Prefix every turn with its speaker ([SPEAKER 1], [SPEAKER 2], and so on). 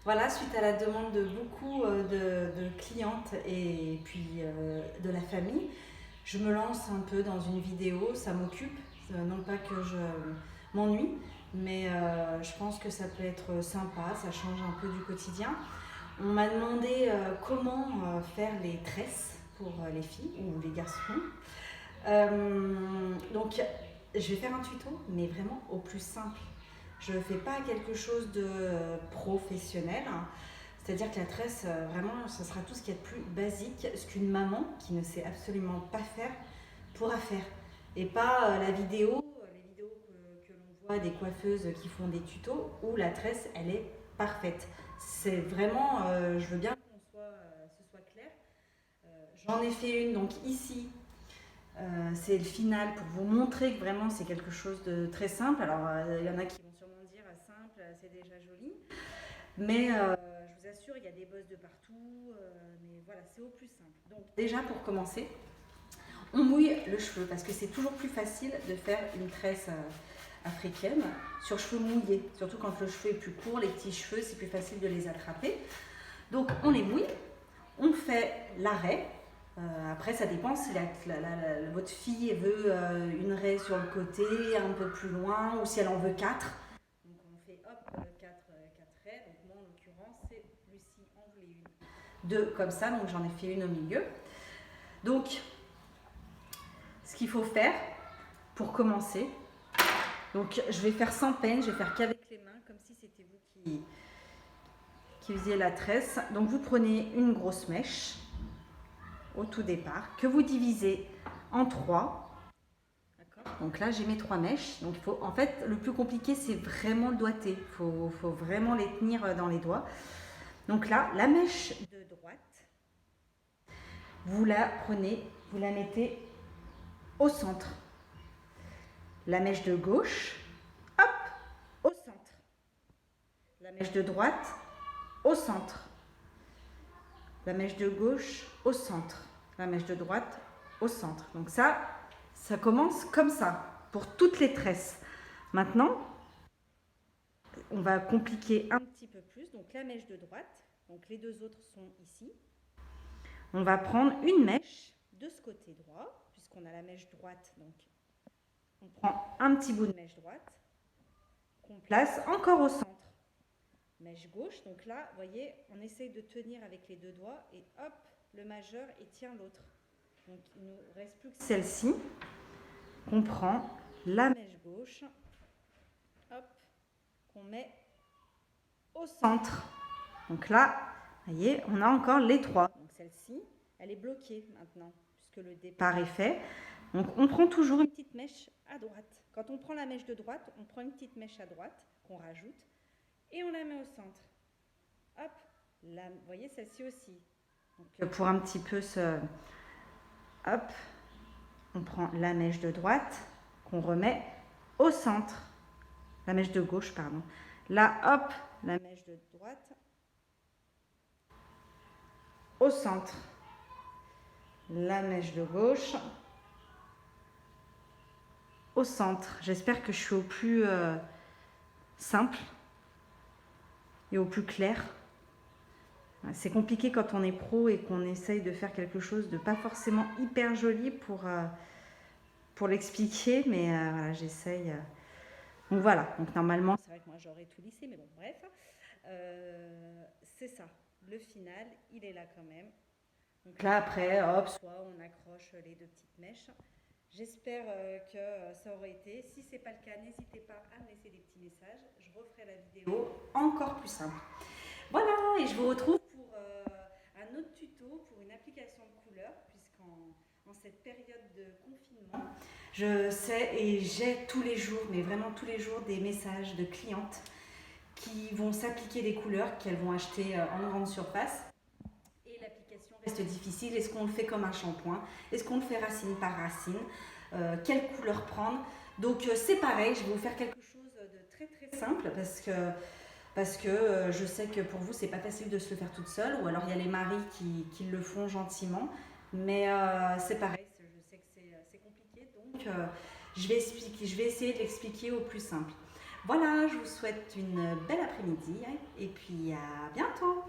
[SPEAKER 1] Voilà, suite à la demande de beaucoup de clientes et puis de la famille, je me lance un peu dans une vidéo, ça m'occupe, non pas que je m'ennuie, mais je pense que ça peut être sympa, ça change un peu du quotidien. On m'a demandé comment faire les tresses pour les filles ou les garçons. Donc je vais faire un tuto, mais vraiment au plus simple. Je ne fais pas quelque chose de professionnel, hein. C'est-à-dire que la tresse, vraiment, ce sera tout ce qu'il y a de plus basique, ce qu'une maman qui ne sait absolument pas faire pourra faire. Et pas les vidéos que l'on voit des coiffeuses qui font des tutos où la tresse, elle est parfaite. C'est vraiment, je veux bien ce soit clair. J'en ai fait une donc ici. C'est le final pour vous montrer que vraiment c'est quelque chose de très simple. Alors il y en a qui vont sûrement dire simple, c'est déjà joli. Mais je vous assure, il y a des bosses de partout. Mais voilà, c'est au plus simple. Donc déjà pour commencer, on mouille le cheveu parce que c'est toujours plus facile de faire une tresse africaine sur cheveux mouillés. Surtout quand le cheveu est plus court, les petits cheveux, c'est plus facile de les attraper. Donc on les mouille, on fait l'arrêt. Après, ça dépend si votre fille veut une raie sur le côté, un peu plus loin, ou si elle en veut quatre. Donc on fait hop, quatre raies. Donc moi, en l'occurrence, c'est Lucie en voulait une. Deux comme ça, donc j'en ai fait une au milieu. Donc, ce qu'il faut faire pour commencer, donc je vais faire sans peine, je vais faire qu'avec les mains, comme si c'était vous qui faisiez la tresse. Donc vous prenez une grosse mèche au tout départ, que vous divisez en trois. Donc là, j'ai mes trois mèches. Donc il faut, en fait, le plus compliqué, c'est vraiment le doigté. Il faut vraiment les tenir dans les doigts. Donc là, la mèche de droite, vous la prenez, vous la mettez au centre. La mèche de gauche, hop, au centre. La mèche de droite, au centre. La mèche de gauche, au centre. La mèche de droite, au centre. Donc ça commence comme ça, pour toutes les tresses. Maintenant, on va compliquer un petit peu plus. Donc la mèche de droite, donc les deux autres sont ici. On va prendre une mèche de ce côté droit, puisqu'on a la mèche droite. Donc on prend un petit bout de mèche droite, qu'on place encore au centre. Mèche gauche, donc là, vous voyez, on essaye de tenir avec les deux doigts et hop, le majeur et tient l'autre. Donc il ne nous reste plus que celle-ci. On prend la mèche gauche, hop, qu'on met au centre. Donc là, vous voyez, on a encore les trois. Donc celle-ci, elle est bloquée maintenant, puisque le départ est fait. Donc on prend toujours une petite mèche à droite. Quand on prend la mèche de droite, on prend une petite mèche à droite qu'on rajoute et on la met au centre. Hop, là, vous voyez celle-ci aussi. Donc pour un petit peu se... Hop, on prend la mèche de droite qu'on remet au centre. La mèche de gauche, pardon. Là, hop, la mèche de droite au centre. La mèche de gauche au centre. J'espère que je suis au plus simple et au plus clair. C'est compliqué quand on est pro et qu'on essaye de faire quelque chose de pas forcément hyper joli pour l'expliquer, mais voilà, j'essaye. Donc voilà, donc normalement, c'est vrai que moi j'aurais tout lissé, mais bon, bref. C'est ça, le final, il est là quand même. Donc là, après, hop, soit on accroche les deux petites mèches. J'espère que ça aurait été. Si ce n'est pas le cas, n'hésitez pas à me laisser des petits messages. Je referai la vidéo encore plus simple. Voilà, et je vous retrouve pour un autre tuto pour une application de couleur, puisqu'en cette période de confinement, je sais et j'ai tous les jours, mais vraiment tous les jours, des messages de clientes qui vont s'appliquer des couleurs qu'elles vont acheter en grande surface. Et l'application reste difficile. Est-ce qu'on le fait comme un shampoing? Est-ce qu'on le fait racine par racine? Quelle couleur prendre? Donc c'est pareil, je vais vous faire quelque chose de très très simple parce que je sais que pour vous c'est pas facile de se le faire toute seule, ou alors il y a les maris qui le font gentiment, mais c'est pareil, je sais que c'est compliqué, donc je vais essayer de l'expliquer au plus simple. Voilà, je vous souhaite une belle après-midi et puis à bientôt.